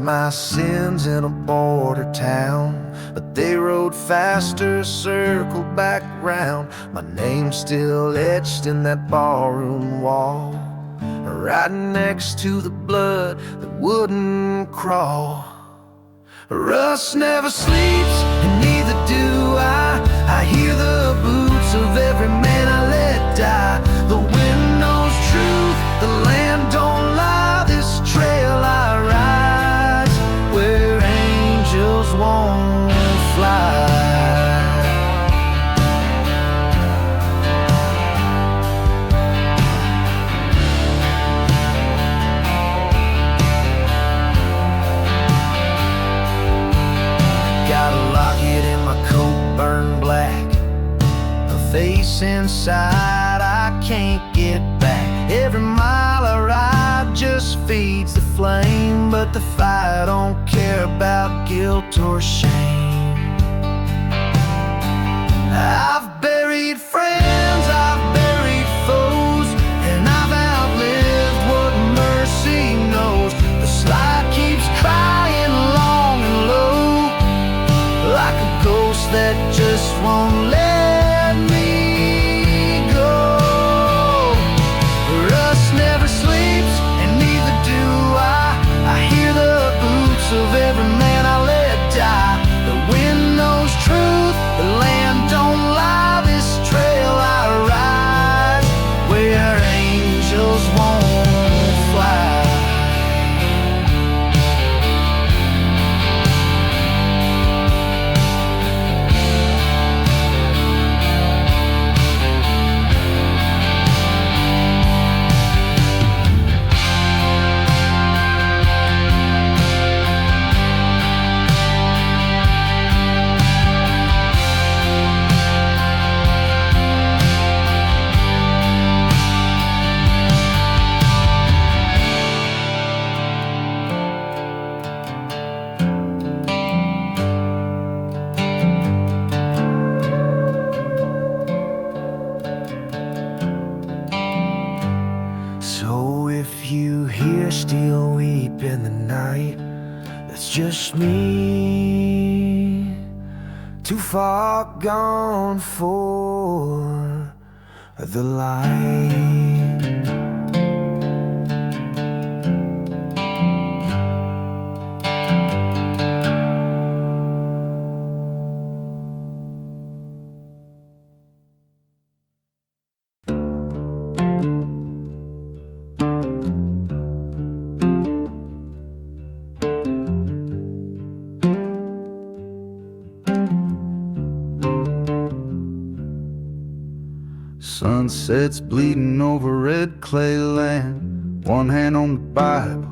my sins in a border town, but they rode faster, circled back round. My name's still etched in that barroom wall, right next to the blood that wouldn't crawl. Rust never sleeps, and neither do I. I hear the boots of every man I let die. The wind knows truth, the land don't lie. This trail I ride, where angels won't fly. Burned black, a face inside I can't get back. Every mile I ride just feeds the flame, but the fire don't care about guilt or shame. I've buried friends, I've buried foes, and I've outlived what mercy knows. The slide keeps crying long and low, like a ghost that just won't let me go. Rust never sleeps, and neither do I. I hear the boots of every man I let die. The wind knows truth, the land don't lie. This trail I ride, where angels won't fly. Still weep in the night, that's just me, too far gone for the light. Sunsets bleeding over red clay land, one hand on the Bible,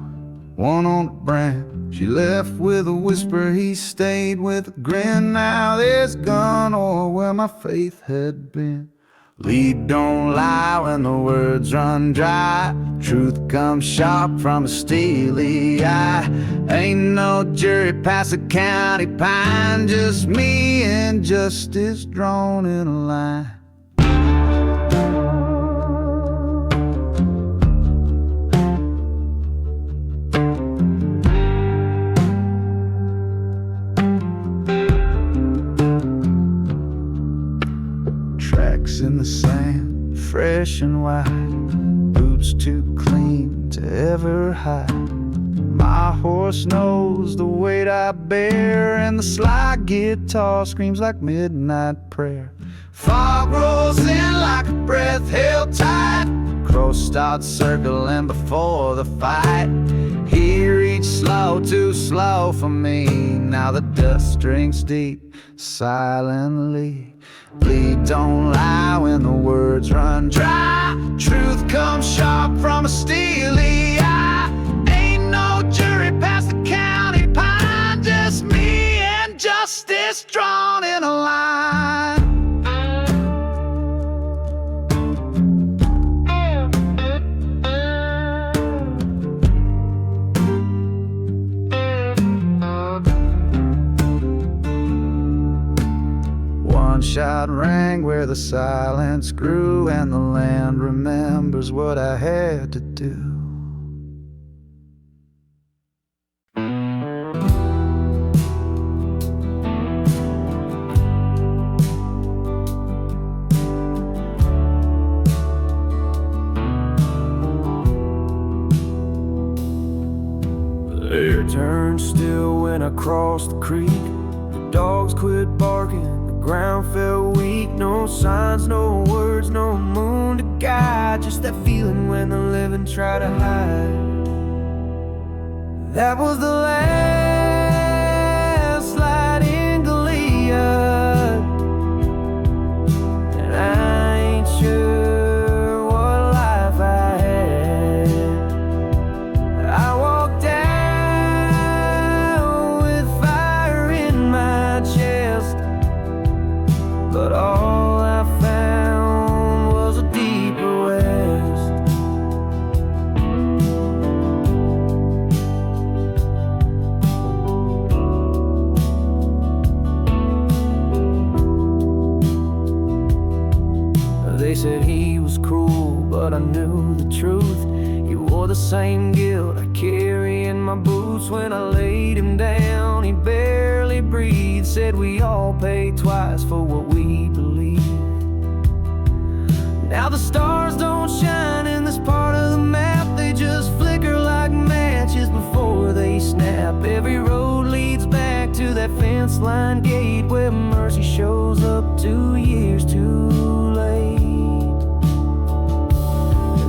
one on the brand. She left with a whisper, he stayed with a grin. Now there's gone o'er where my faith had been. Lead don't lie when the words run dry. Truth comes sharp from a steely eye. Ain't no jury past the county pine, just me and justice drawn in a line. In the sand, fresh and white, boots too clean to ever hide. My horse knows the weight I bear, and the slide guitar screams like midnight prayer. Fog rolls in like a breath held tight. Crows start circling before the fight. He reached slow, too slow for me. Now the dust drinks deep, silently. Bleed don't lie when the words run dry. Truth comes sharp from a steely eye. Ain't no jury past the county pine, just me and justice drawn in a line. One shot rang where the silence grew, and the land remembers what I had to do. turned still when I crossed the creek. The dogs quit barking, the ground felt weak. No signs, no words, no moon to guide. Just that feeling when the living try to hide. That was the last light in Galia, and I ain't sure what life I had. I walked out with fire in my chest, but all I found was a deeper west. They said he was cruel, but I knew the truth. He wore the same guilt I carry in my boots. When I laid him down, he barely breathed. Said we all pay twice for what we believe. Now the stars don't shine in this part of the map. They just flicker like matches before they snap. Every road leads back to that fence line gate where mercy shows up 2 years too late.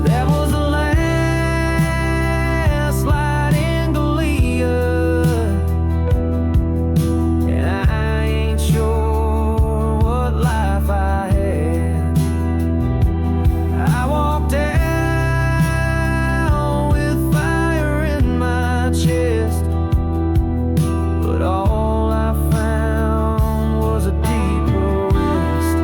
That was the last light in Galia, and I ain't sure what life I had. I walked out with fire in my chest, but all I found was a deeper west.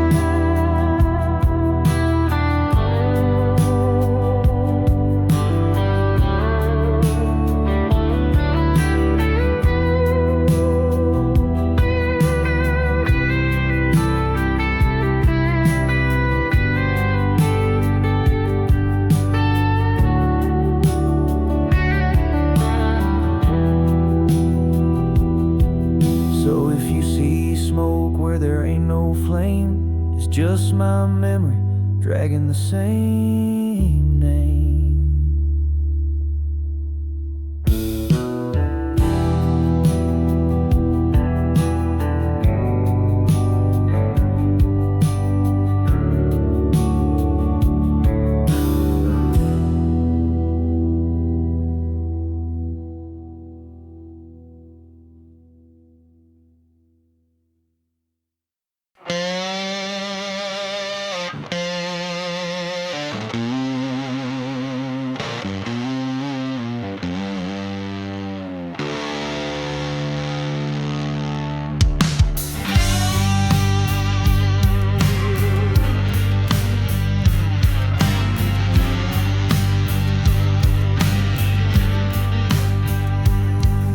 So if you see smoke where there ain't no flame, it's just my memory dragging the same name.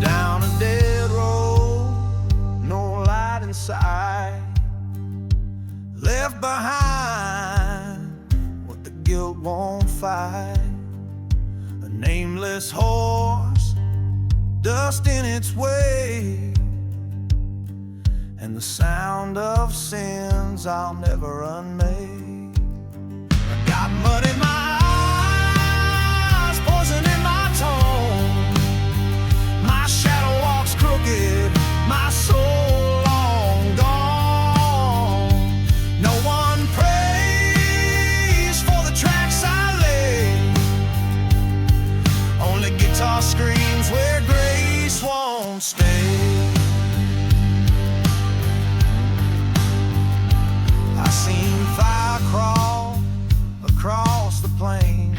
Down a dead road, no light inside. Left behind what the guilt won't fight. A nameless horse, dust in its way, and the sound of sins I'll never unmake. I got mud in my eyes, poison in my tone. My shadow walks crooked, my soul long gone. No one prays for the tracks I lay, only guitar screams where grace won't stay. I seen fire crawl across the plain,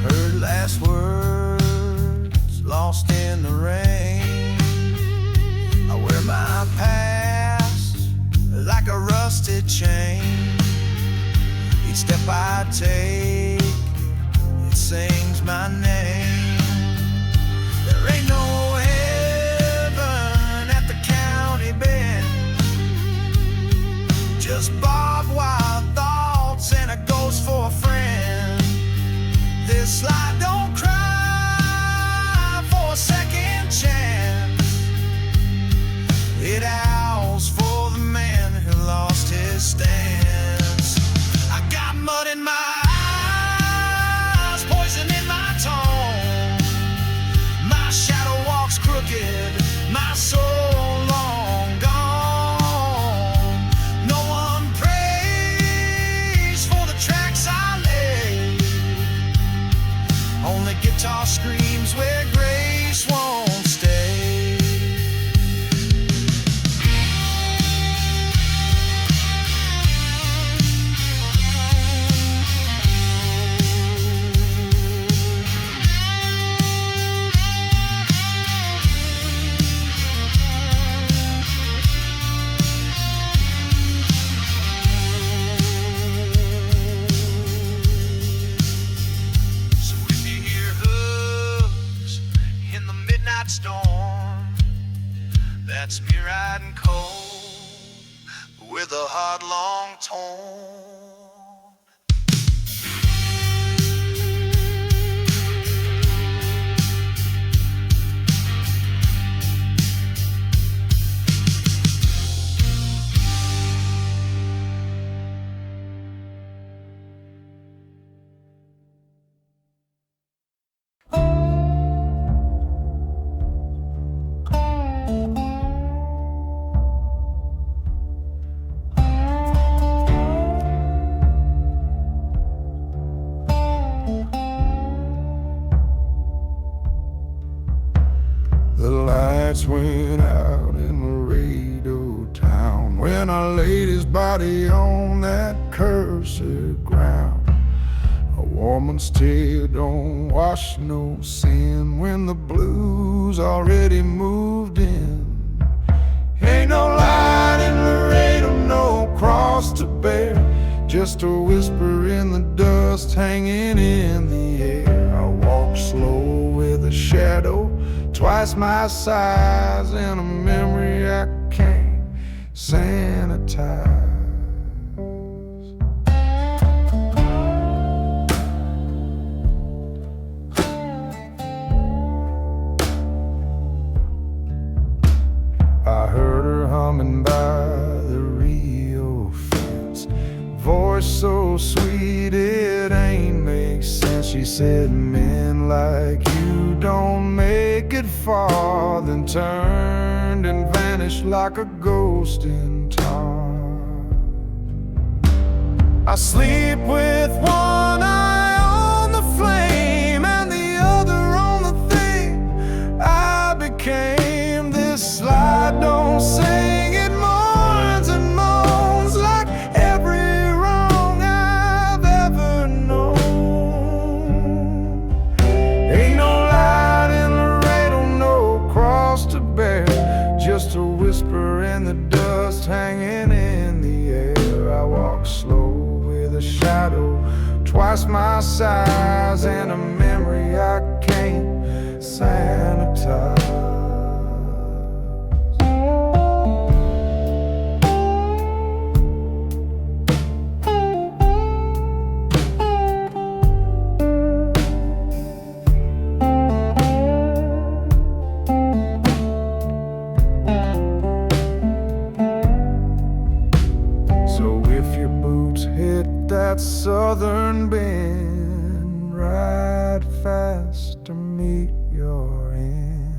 heard last words lost in the rain. I wear my past like a rusted chain. Each step I take, it sings my name. There ain't no heaven at the county bend, just barbed wire thoughts and a ghost for a friend. This life don't cry for a second chance, it howls for the man who lost his stance. I got mud in my eyes, poison in my tone. My shadow midnight storm. That's me riding cold with a heart long torn. The lights went out in Laredo town when I laid his body on that cursed ground. A woman's tear don't wash no sin when the blues already moved in. Ain't no light in Laredo, no cross to bear, just a whisper in the dust hanging in the air. I walk slow with a shadow twice my size and a memory I can't sanitize. I heard her humming by the Rio fence, voice so sweet it ain't make sense. She said, men like you don't make it far, then turned and vanished like a ghost in time. I sleep with one eye on the flame and the other on the thing I became. This slide don't sing, it mourns and moans like every wrong I've ever known. Ain't no light in Laredo, no cross to bear, just a whisper in the dust hanging in the air. I walk slow with a shadow twice my size and a memory I can't sanitize. That southern bend, ride fast to meet your end.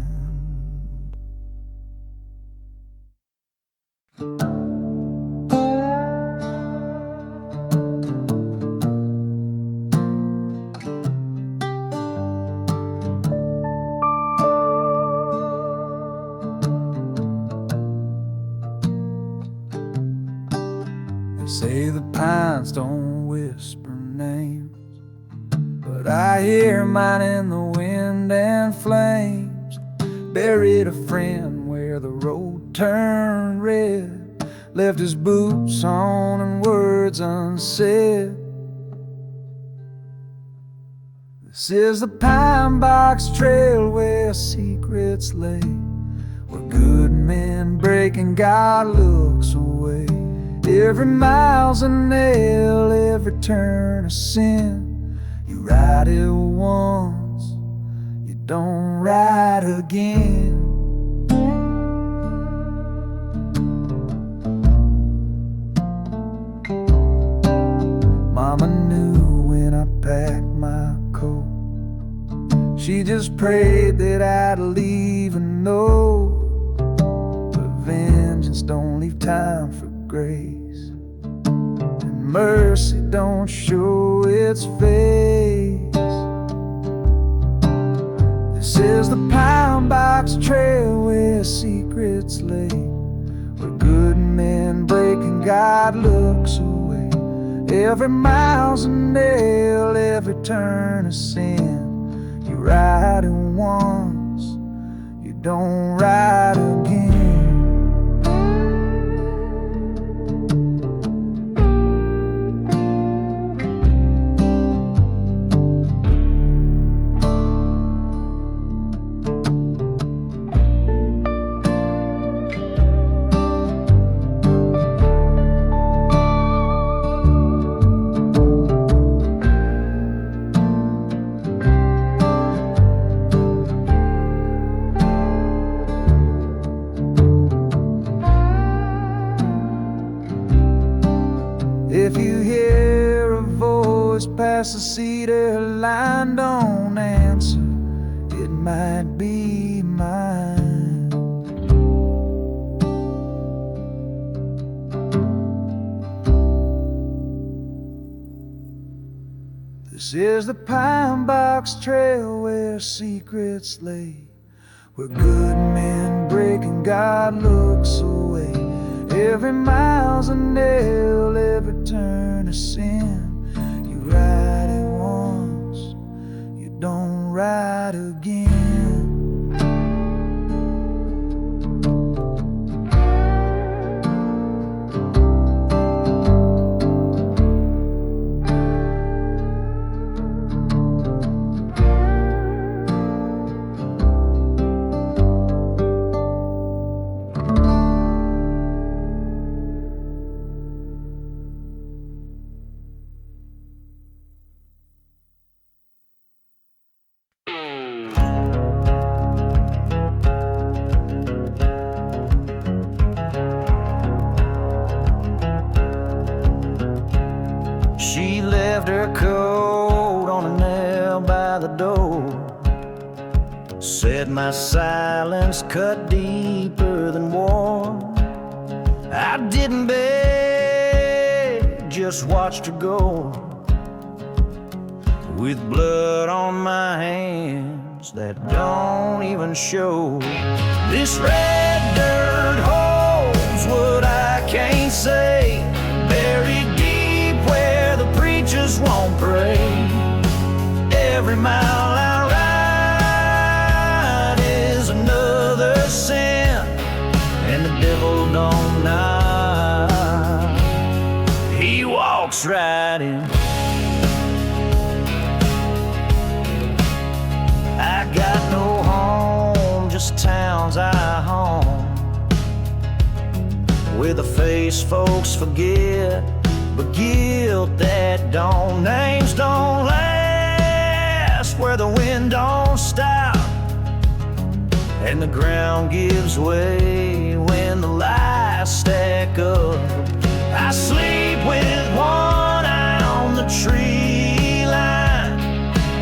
They say the pines don't whisper names, but I hear mine in the wind and flames. Buried a friend where the road turned red, left his boots on and words unsaid. This is the pine box trail where secrets lay, where good men break and God looks away. Every mile's a nail, every turn a sin. You ride it once, you don't ride again. Mama knew when I packed my coat, she just prayed that I'd leave a note. But vengeance don't leave time for grace, and mercy don't show its face. This is the pine box trail where secrets lay, where good men break and God looks away. Every mile's a nail, every turn a sin. You ride it once, you don't ride again. past the cedar line. Don't answer, it might be mine. This is the pine box trail where secrets lay, where good men break and God looks away. Every mile's a nail, every turn a sin. You ride it once, you don't ride again. She left her coat on a nail by the door, said my silence cut deeper than war. I didn't beg, just watched her go, with blood on my hands that don't even show. This red dirt holds what I can't say, buried deep where the preachers won't pray. Every mile I ride is another sin, and the devil don't knock, he walks right in. I got no home, just towns I haunt, with a face folks forget, but guilt that don't. Names don't last where the wind don't stop, and the ground gives way when the lies stack up. I sleep with one eye on the tree line,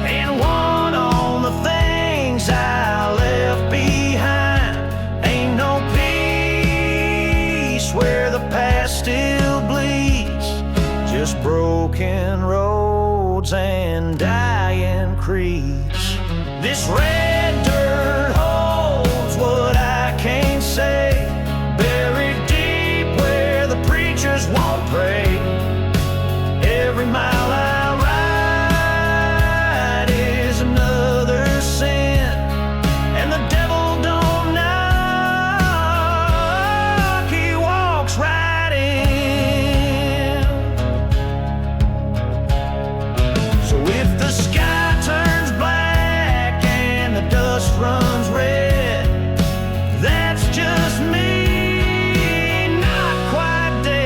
and one on the things I left behind. Ain't no peace where the past still bleeds, just broken roads and dying creeks. This red dirt holds what I can't say, buried deep where the preachers won't pray. Every mile I ride is another sin, and the devil don't knock, he walks right in. So if the sky turns black and the dust runs red, that's just me, not quite dead.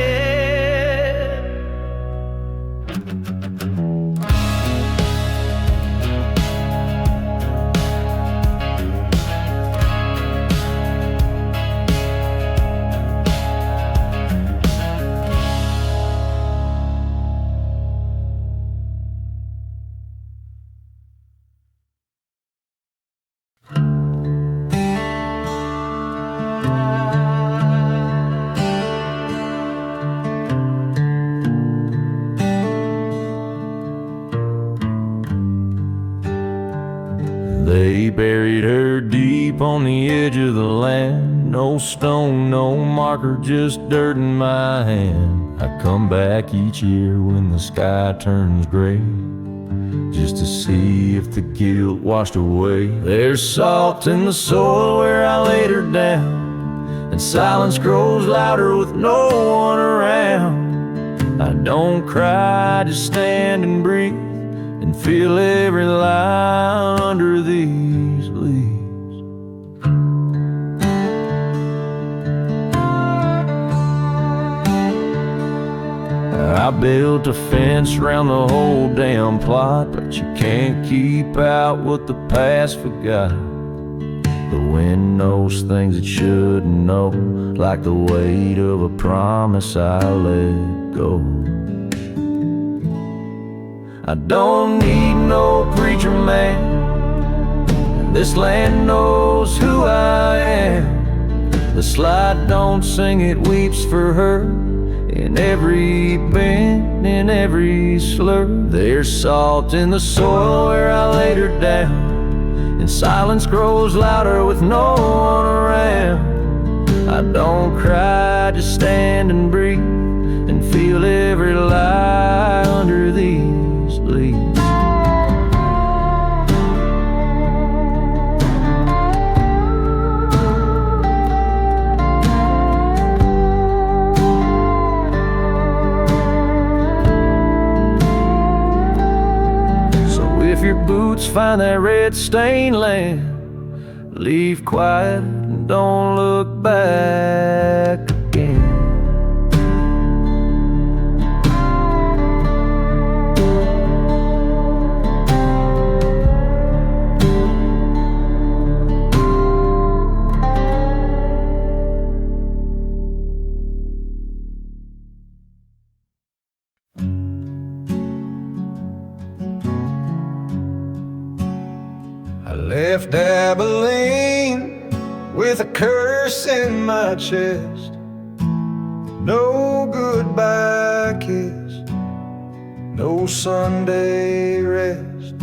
They buried her deep on the edge of the land. No stone, no marker, just dirt in my hand. I come back each year when the sky turns gray, just to see if the guilt washed away. There's salt in the soil where I laid her down, and silence grows louder with no one around. I don't cry, just stand and breathe, and feel every line under these leaves. I built a fence around the whole damn plot, but you can't keep out what the past forgot. The wind knows things it shouldn't know, like the weight of a promise I let go. I don't need no preacher man, this land knows who I am. The slide don't sing, it weeps for her. In every bend, in every slur, there's salt in the soil where I laid her down, and silence grows louder with no one around. I don't cry, just stand and breathe and feel every lie under these leaves. If your boots find that red-stained land, leave quiet and don't look back again. I left Abilene with a curse in my chest. No goodbye kiss, no Sunday rest.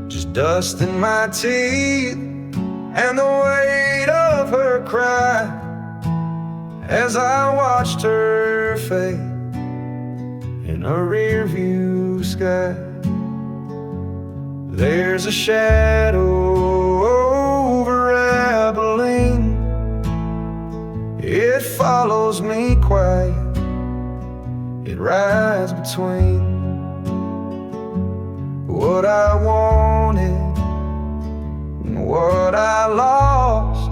Just dust in my teeth and the weight of her cry as I watched her fade in a rearview sky. There's a shadow over Abilene. It follows me quiet. It rides between what I wanted and what I lost.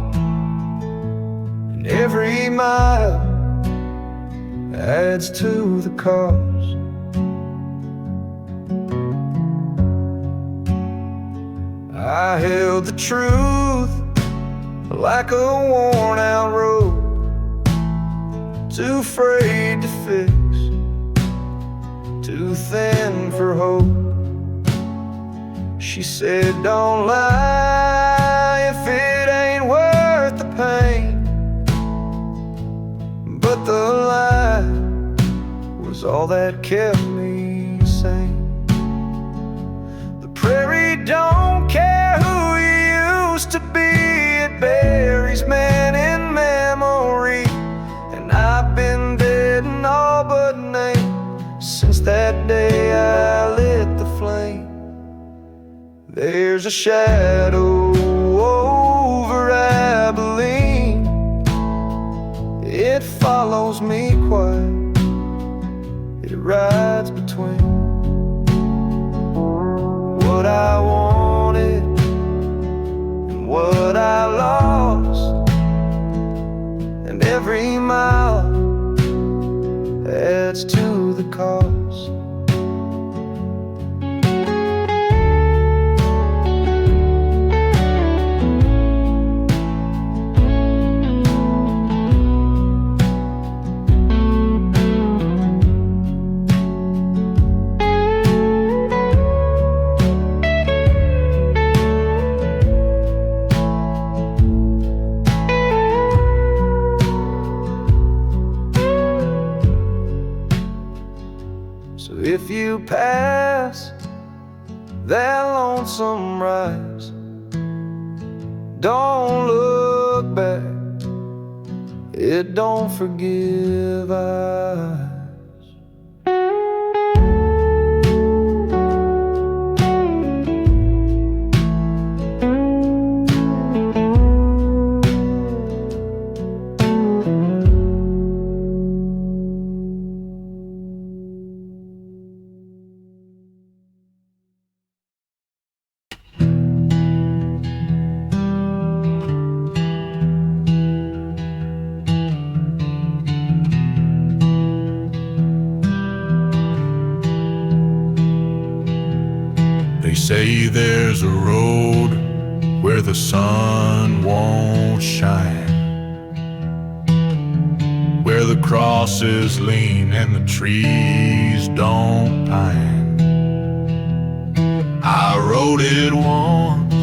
And every mile adds to the cost. I held the truth like a worn-out rope, too afraid to fix, too thin for hope. She said, don't lie if it ain't worth the pain. But the lie was all that kept me sane. The prairie don't care who you used to be. It buries man in memory. And I've been dead and all but named since that day I lit the flame. There's a shadow over Abilene. It follows me quiet. It rides between what I wanted and what I lost. And every mile adds to the cost. So if you pass that lonesome rise, don't look back, it don't forgive eyes. They say there's a road where the sun won't shine, where the crosses lean and the trees don't pine. I wrote it once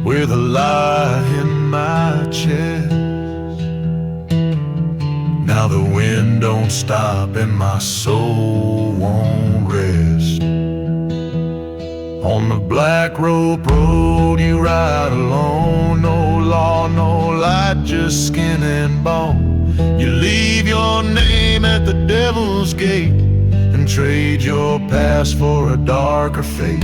with a lie in my chest. Now the wind don't stop and my soul won't rest. On the black rope road you ride alone. No law, no light, just skin and bone. You leave your name at the devil's gate and trade your past for a darker fate.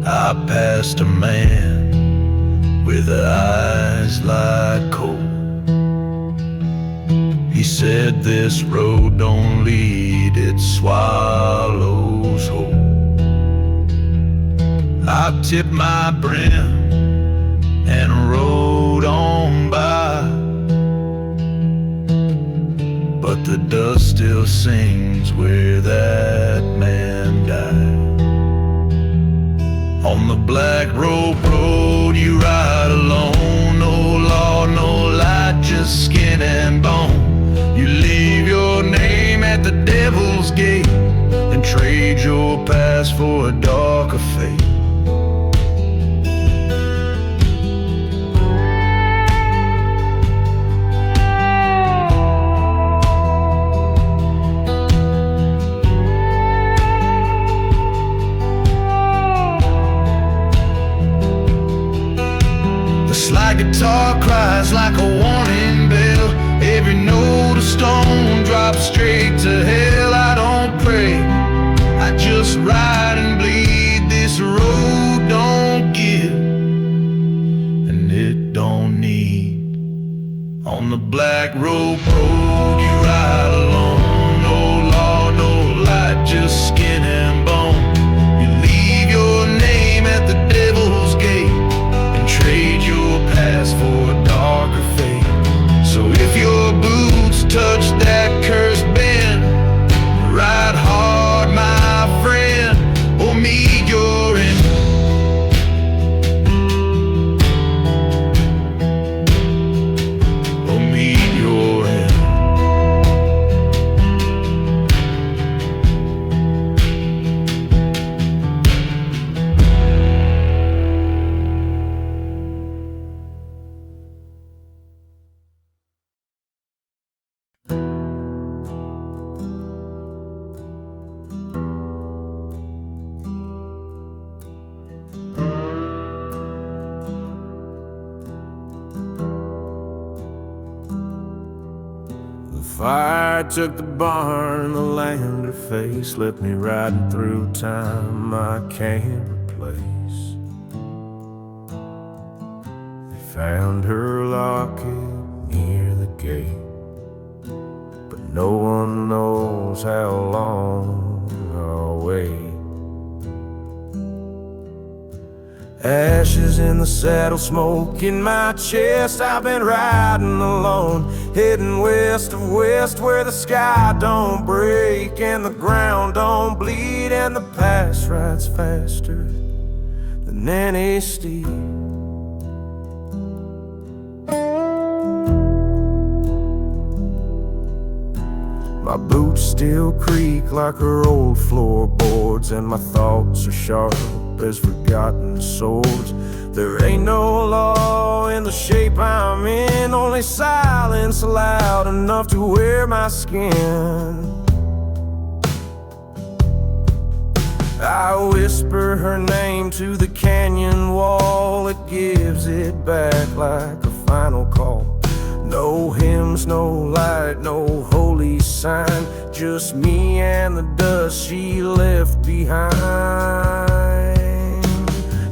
I passed a man with eyes like coal. He said this road don't lead, it swallows whole. I tipped my brim and rode on by, but the dust still sings where that man died. On the black rope road you ride alone. No law, no light, just skin and bone. You leave your name at the devil's gate and trade your past for a darker fate. The guitar cries like a warning bell. Every note a stone drops straight to hell. I don't pray, I just ride and bleed. This road don't give, and it don't need. On the black rope road you ride alone. No law, no light, just skin and bone. You leave your name at the devil's gate and trade your past for a darker fate. So if your boots touch that cursed bend, ride hard, my friend, or meet your end. Or meet your end. Fire took the barn, the land her face, left me riding through time I can't replace. They found her locket near the gate, but no one knows how long I'll wait. Ashes in the saddle, smoke in my chest. I've been riding alone, heading west of west, where the sky don't break and the ground don't bleed, and the past rides faster than any steed. My boots still creak like her old floorboards, and my thoughts are sharp as forgotten swords. There ain't no law in the shape I'm in, only silence loud enough to wear my skin. I whisper her name to the canyon wall, it gives it back like a final call. No hymns, no light, no holy sign, just me and the dust she left behind.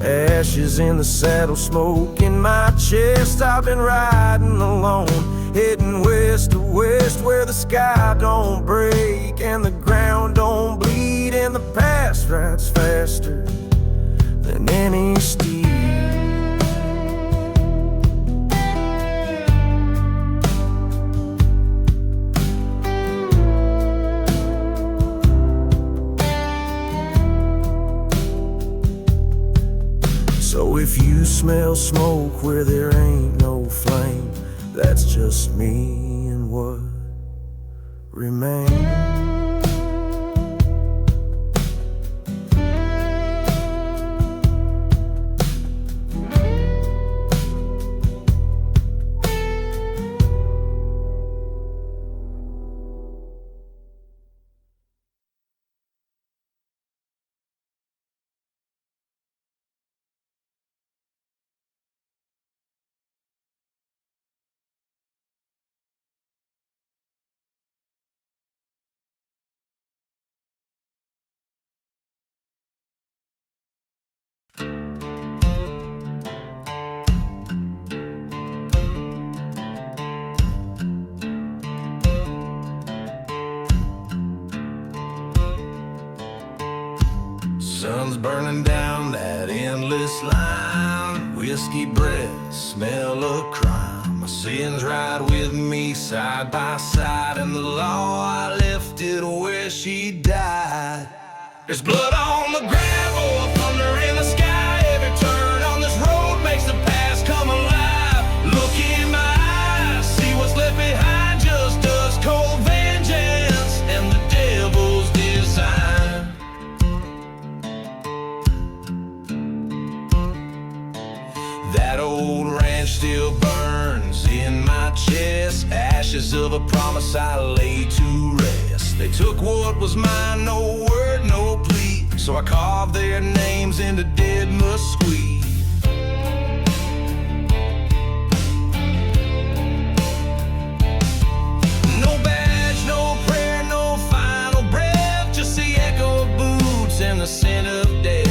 Ashes in the saddle, smoke in my chest. I've been riding alone, heading west to west, where the sky don't break and the ground don't bleed, and the past rides faster than any steed. So if you smell smoke where there ain't no flame, that's just me and what remains. Sun's burning down that endless line. Whiskey breath, smell of crime. My sins ride with me side by side. And the law, I left it where she died. There's blood on the gravel, thunder in the sky. Every turn on this road makes the past come alive. Look in my eyes, see what's left behind. Just dust, cold vengeance, and the devil's design. That old ranch still burns in my chest. Ashes of a promise I lay to rest. They took what was mine, no word, no plea. So I carved their names into dead mesquite. No badge, no prayer, no final breath. Just the echo of boots and the scent of death.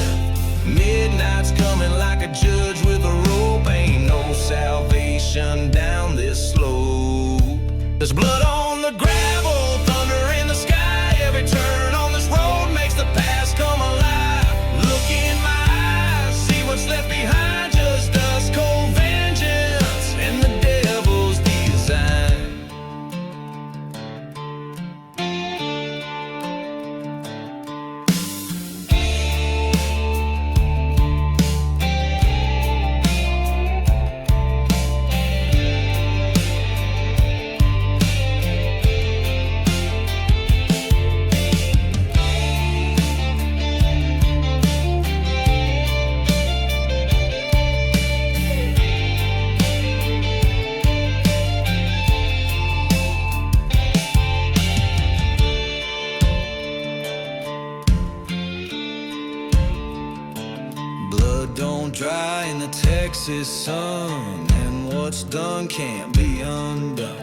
Midnight's coming like a judge with a rope. Ain't no salvation down this slope. There's blood on the gravel, thunder in the sky. Every turn on this road makes the past come alive. Look in my eyes, see what's left behind. Just dust, cold vengeance, and the devil's design. Blood don't dry in the Texas sun, and what's done can't be undone.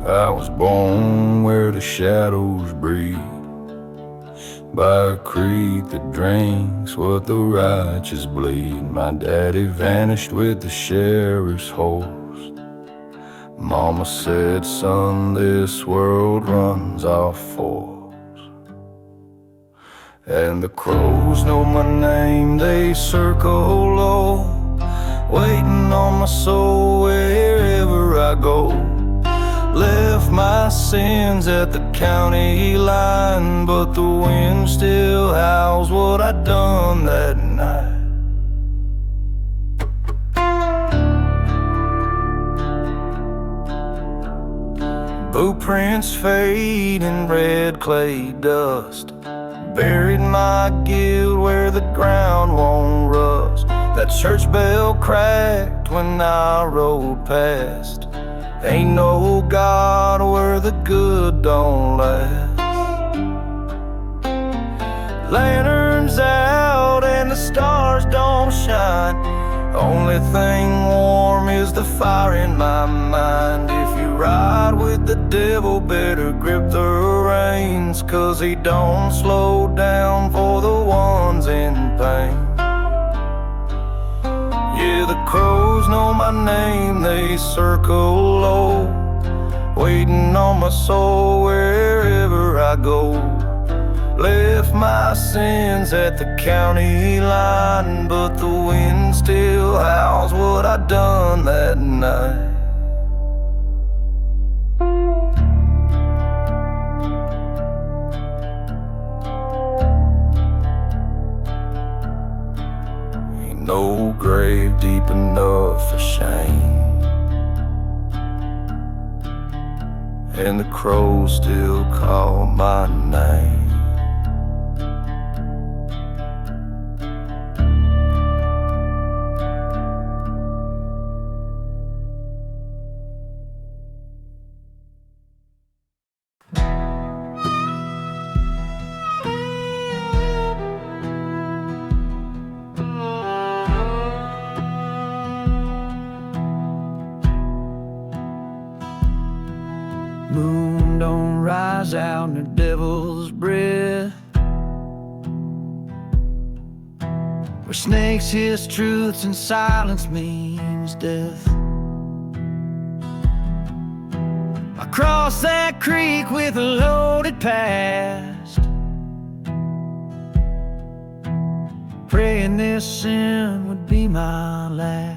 I was born where the shadows breathe, by a creek that drinks what the righteous bleed. My daddy vanished with the sheriff's horse. Mama said, son, this world runs off force. And the crows know my name, they circle low, waiting on my soul wherever I go. Left my sins at the county line, but the wind still howls what I done that night. Blueprints fade in red clay dust, buried my guilt where the ground won't rust. That church bell cracked when I rode past. Ain't no God where the good don't last. Lanterns out and the stars don't shine. Only thing warm is the fire in my mind. If you ride with the devil, better grip the reins, 'cause he don't slow down for the ones in pain. Yeah, the crows know my name, they circle low, waiting on my soul wherever I go. Left my sins at the county line, but the wind still howls what I done that night. No grave deep enough for shame, and the crows still call my name. Moon don't rise out in the devil's breath, where snakes hiss truths and silence means death. I crossed that creek with a loaded past, praying this sin would be my last.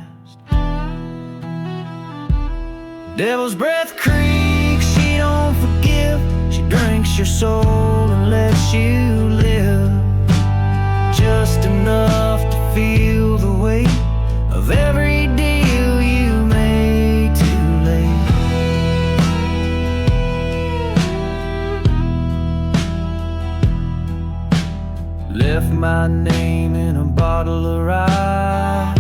Devil's Breath Creek, she don't forgive. She drinks your soul and lets you live, just enough to feel the weight of every deal you made too late. Left my name in a bottle of rye,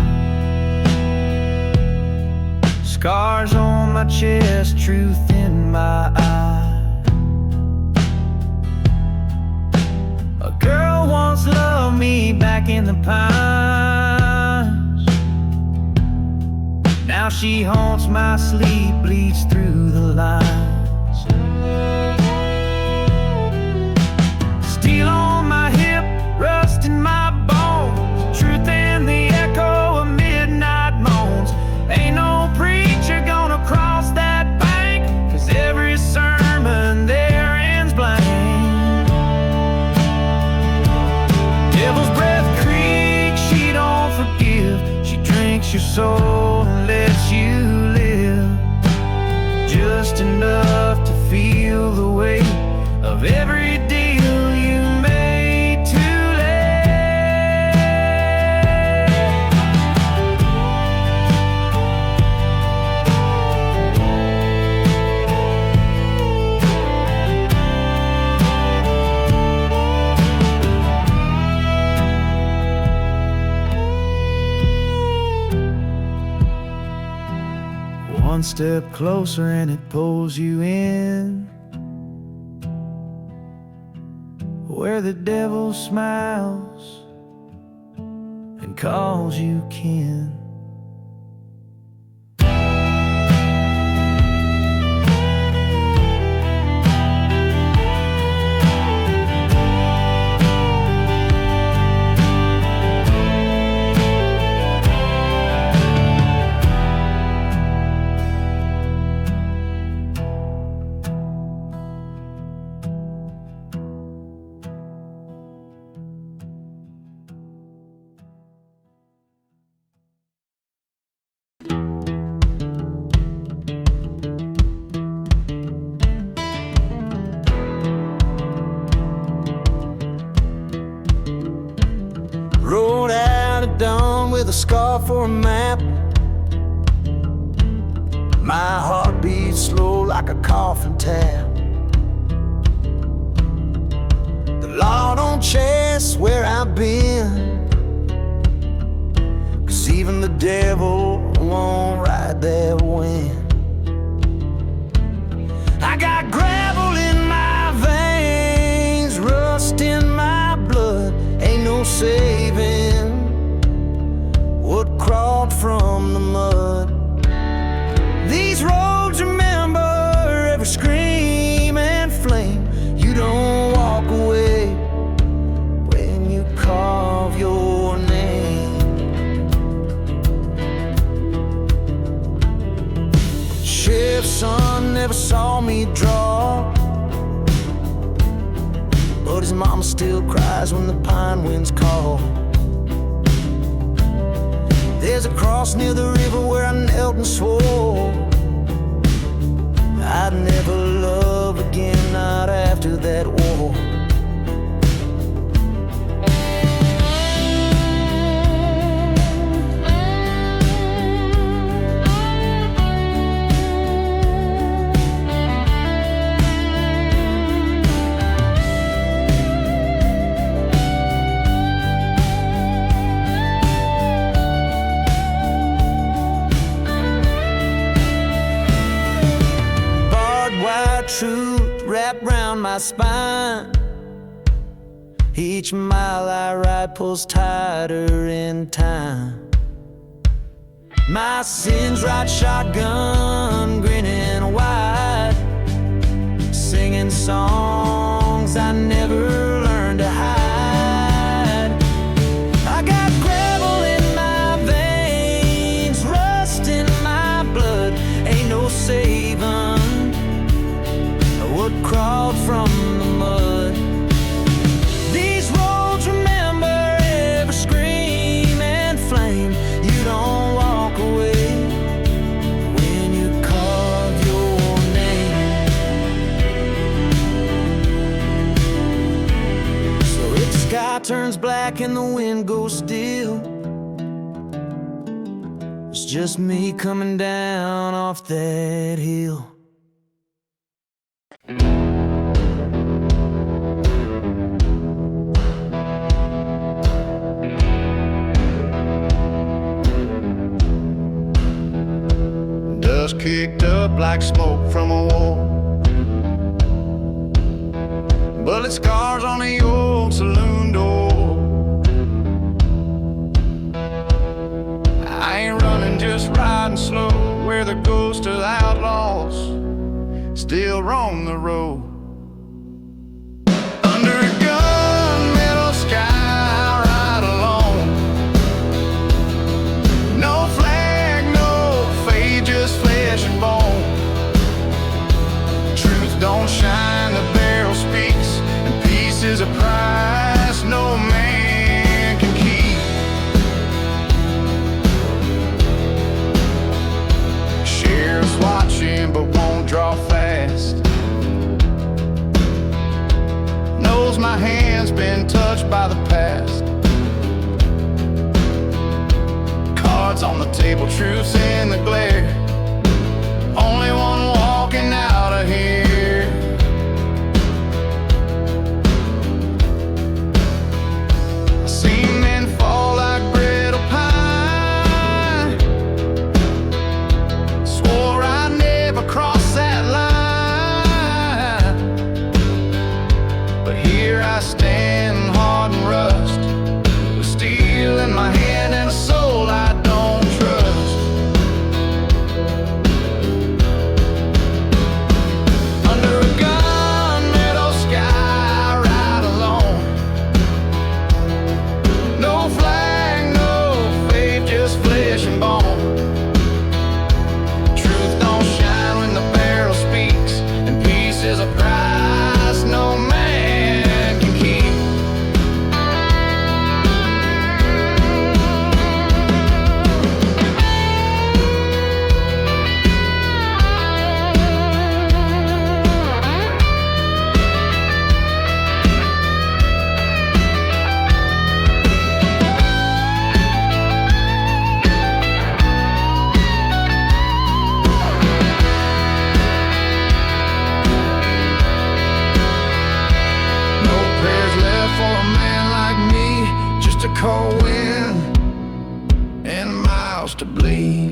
scars on my chest, truth in my eye. A girl once loved me back in the pines. Now she haunts my sleep, bleeds through the lines. Steel on my hip, rust in my bones, truth in the echo of midnight moans. Ain't no preacher gonna cross that bank, 'cause every sermon there ends blank. Devil's Breath Creek, she don't forgive. She drinks your soul and lets you live, just enough to feel the weight of every deal you made too late. One step closer and it pulls you in, where the devil smiles and calls you kin. Rode out at dawn with a scar for a map. My heart beats slow like a coffin tap. The law don't chase where I've been, 'cause even the devil won't ride that wind. I got gravel in my veins, rust in my blood. Ain't no saving what crawled from the mud. These roads remember every scream and flame. You don't walk away when you carve your name. Sheriff's son never saw me draw, but his mama still cries when the pine winds call. There's a cross near the river where I knelt and swore I'd never love again, not after that war. Truth wrapped round my spine. Each mile I ride pulls tighter in time. My sins ride shotgun, grinning wide. out from the mud. These roads remember every scream and flame. You don't walk away when you carve your name. So if the sky turns black and the wind goes still, it's just me coming down off that hill. Dust kicked up like smoke from a war. Bullet scars on the old saloon door. I ain't running, just riding slow, where the ghost of outlaws still roam the road. Under a gunmetal sky, right alone. No flag, no fade, just flesh and bone. Truth don't shine, the barrel speaks, and peace is a price no man can keep. Sheriff's watching but won't draw fast. Knows my hand's been touched by the past. Cards on the table, truth's in the glare. Only one walking out of here. I seen men fall like 𝗏𝗏𝗱𝗲. Swore I'd never cross that line, but here I stand, hard and rust, with steel in my hand and a soul I don't trust. Under a gunmetal sky, right alone. No flag, no faith, just flesh and bone. Truth don't shine when the barrel speaks, and peace is a price no man can keep. No prayers left for a man like me, just a cold wind and miles to bleed.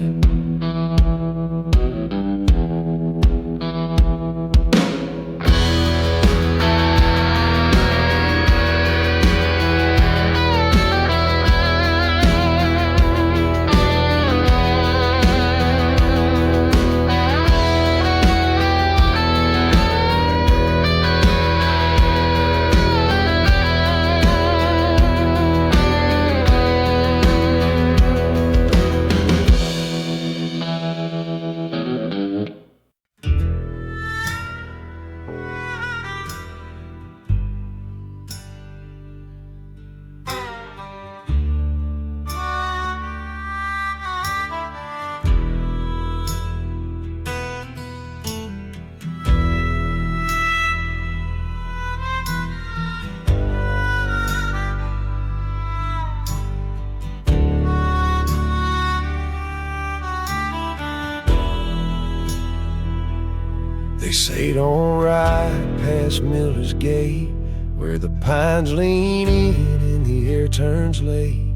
They say don't ride past Miller's Gate, where the pines lean in and the air turns late.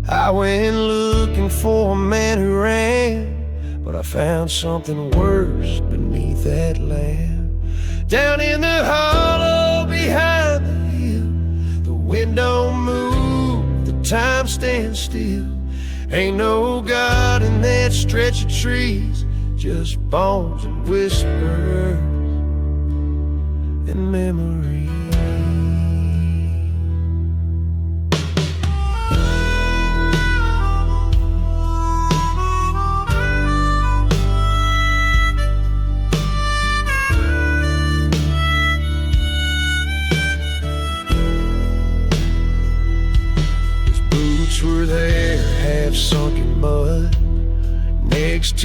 I went looking for a man who ran, but I found something worse beneath that land. Down in the hollow behind the hill, the wind don't move, the time stands still. Ain't no God in that stretch of trees, just bones and whispers and memories.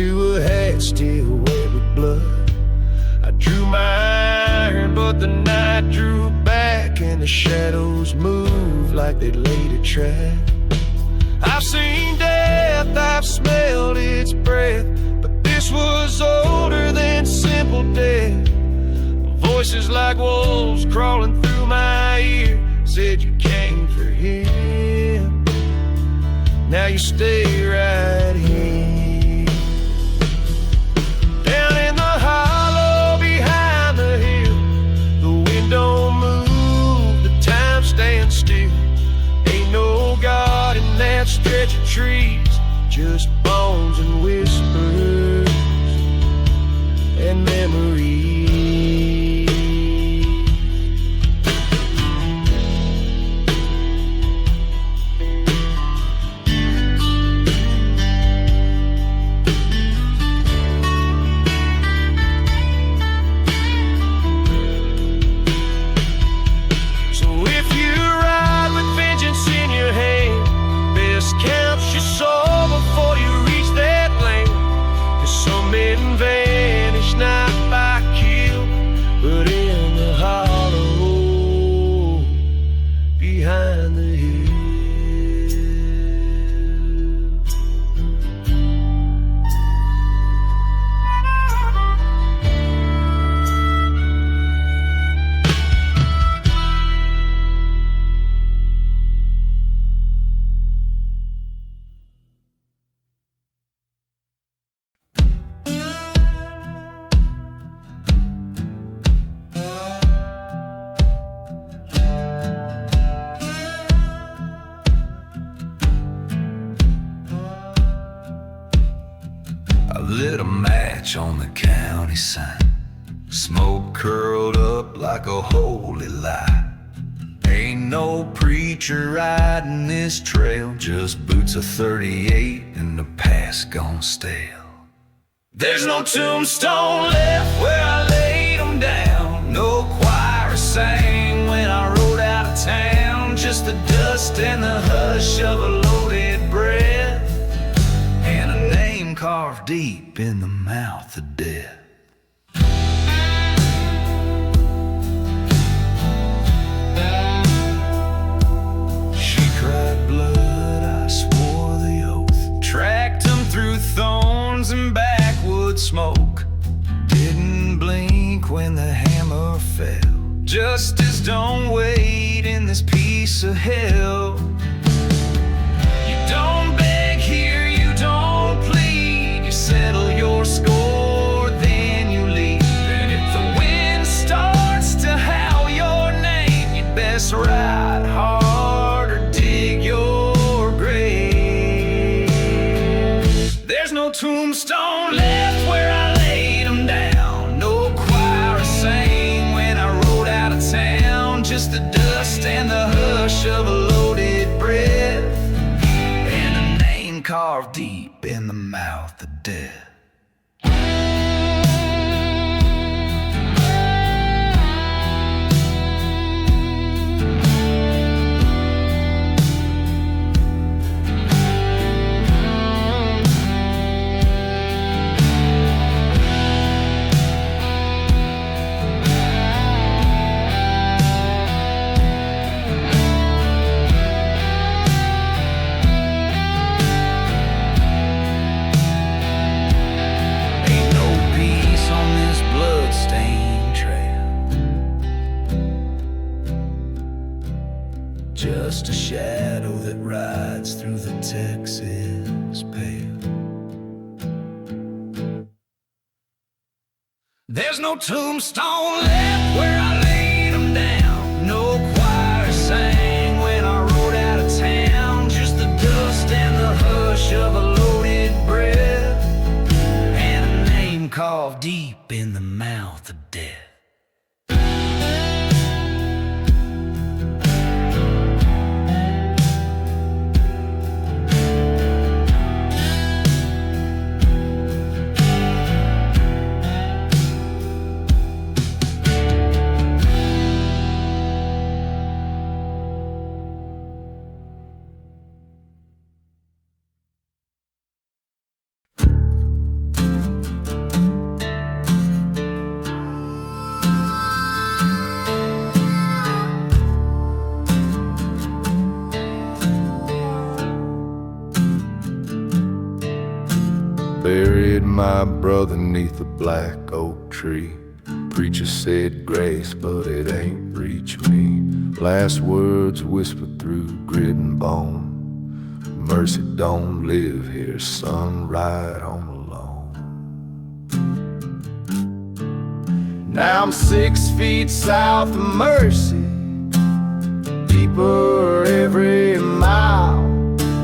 to a hat still wet with blood. I drew my iron, but the night drew back, and the shadows moved like they'd laid a trap. I've seen death, I've smelled its breath, but this was older than simple death. Voices like wolves crawling through my ear said you came for him, now you stay right here. Down in the hollow behind the hill, the wind don't move, the time stands still. Ain't no God in that stretch of trees, just bones and whispers and memories. Lit a match on the county sign, smoke curled up like a holy light. Ain't no preacher riding this trail, just boots of 38 and the past gone stale. There's no tombstone left where I laid them down, no choir sang when I rode out of town, just the dust and the hush of a loaded breath, and a name carved deep in the mouth of death. She cried blood, I swore the oath, tracked them through thorns and backwood smoke, didn't blink when the hammer fell. Justice don't wait in this piece of hell. You don't beg here, you don't plead, you settle your score, then you leave. And if the wind starts to howl your name, you'd best ride hard or dig your grave. There's no tombstone left where I laid them down, no choir sang when I rode out of town, just the dust and the hush of a loaded breath, and a name carved deep in the mouth of death. Just a shadow that rides through the Texas pale. There's no tombstone left where I laid them down, no choir sang when I rode out of town, just the dust and the hush of a loaded breath, and a name carved deep in the mouth of death. my brother 'neath the black oak tree. Preacher said grace, but it ain't reached me. Last words whispered through grit and bone. Mercy don't live here, son, ride on alone. Now I'm 6 feet south of Mercy, deeper every mile.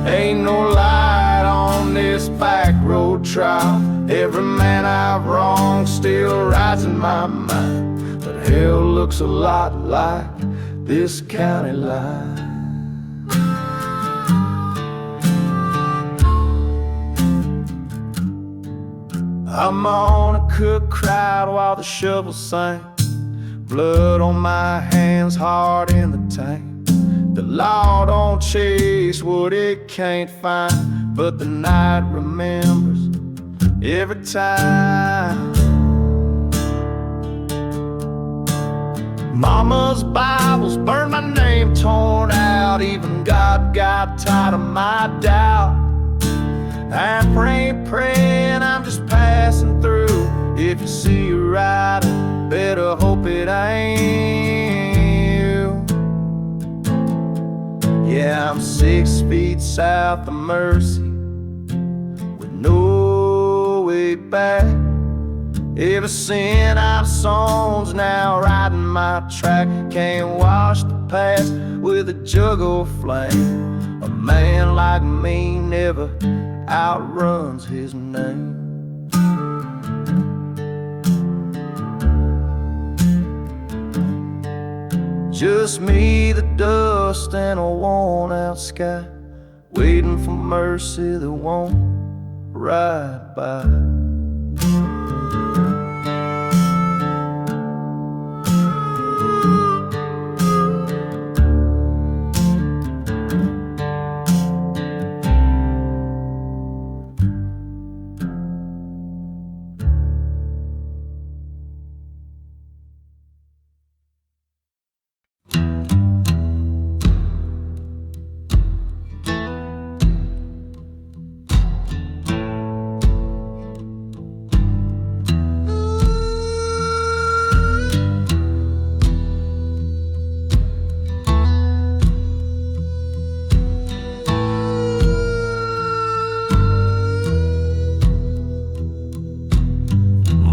Ain't no light on this back road trial. Every man I've wronged still rides in my mind, but hell looks a lot like this county line. I'm on a cook crowd while the shovel sank. Blood on my hands, heart in the tank. The law don't chase what it can't find, but the night remembers every time. Mama's Bibles burned, my name torn out. Even God got tired of my doubt. I ain't praying, I'm just passing through. If you see a rider, better hope it ain't you. Yeah, I'm 6 feet south of Mercy with no way back. Every sin I've sown's now riding my track. Can't wash the past with a jug of flame. A man like me never outruns his name. Just me, the dust, and a worn out sky, waiting for mercy that won't ride by.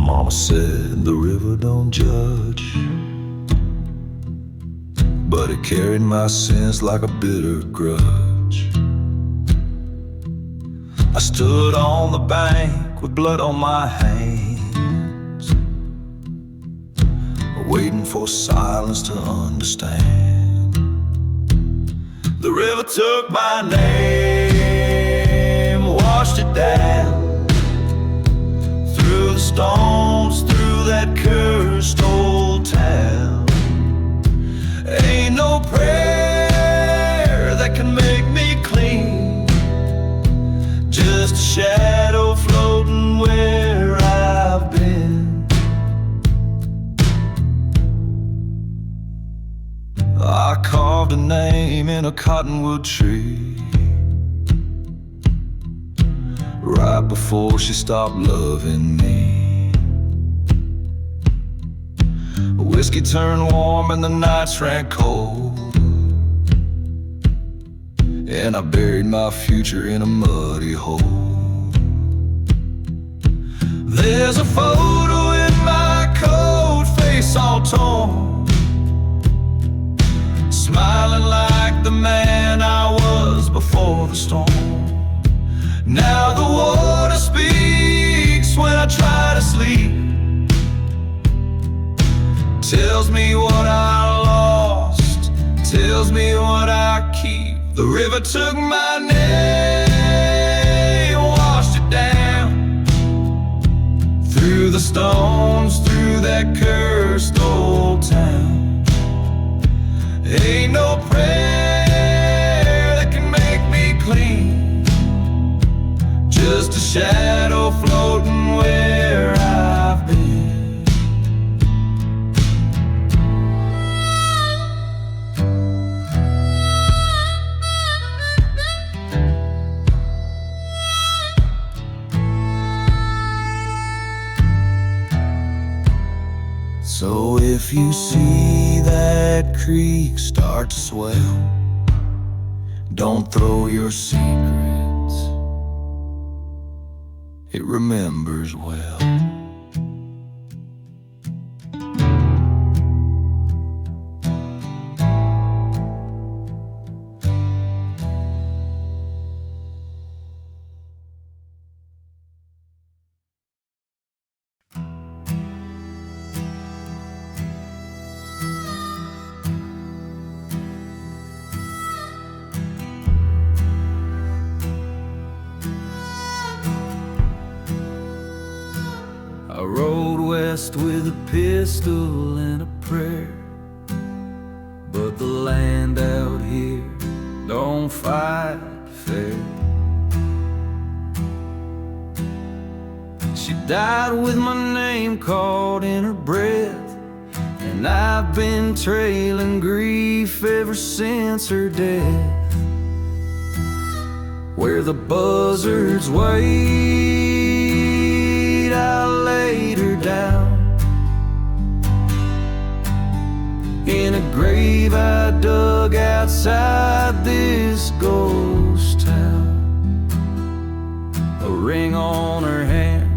Mama said the river don't judge, but it carried my sins like a bitter grudge. I stood on the bank with blood on my hands, waiting for silence to understand. The river took my name, washed it down through the stones, through that cursed old town. Ain't no prayer that can make me clean, just a shadow floating where I've been. I carved a name in a cottonwood tree right before she stopped loving me. Whiskey turned warm and the nights ran cold, and I buried my future in a muddy hole. There's a photo in my coat, face all torn, smiling like the man I was before the storm. Now the water speaks when I try to sleep, tells me what I lost, tells me what I keep. The river took my name, washed it down through the stones, through that cursed old town. Ain't no prayer that can make me clean, just a shadow floating where I've been. So if you see that creek start to swell, don't throw your secrets, it remembers well. I rode west with a pistol and a prayer, but the land out here don't fight fair. She died with my name caught in her breath, and I've been trailing grief ever since her death. Where the buzzards wait, I laid her down in a grave I dug outside this ghost town. A ring on her hand,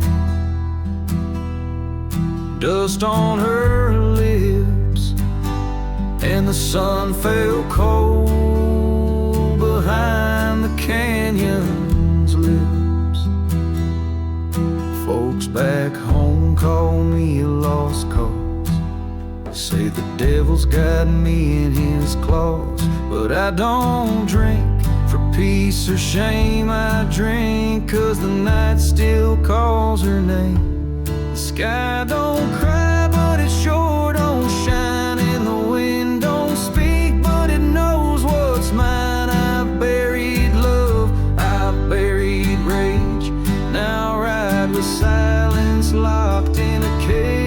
dust on her lips, and the sun fell cold behind the canyon's lips. Folks back home call me a lost cause, say the devil's got me in his claws. But I don't drink for peace or shame, I drink 'cause the night still calls her name. The sky don't cry, but it sure don't shine, and the wind don't speak, but it knows what's mine. I've buried love, I've buried rage, now I ride with silence locked in a cage.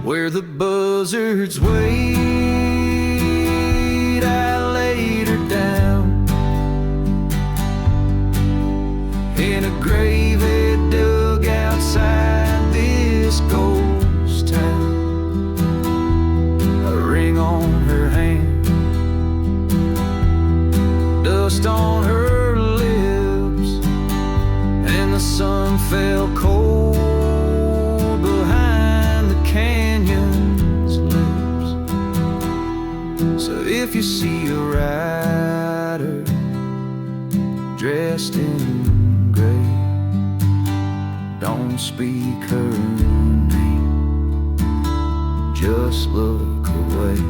Where the buzzards wait, I laid her down in a grave they dug outside this ghost town. A ring on her hand, dust on her lips, and the sun fell cold behind the canyon's lips. So if you see a rider dressed in gray, don't speak her name, just look away.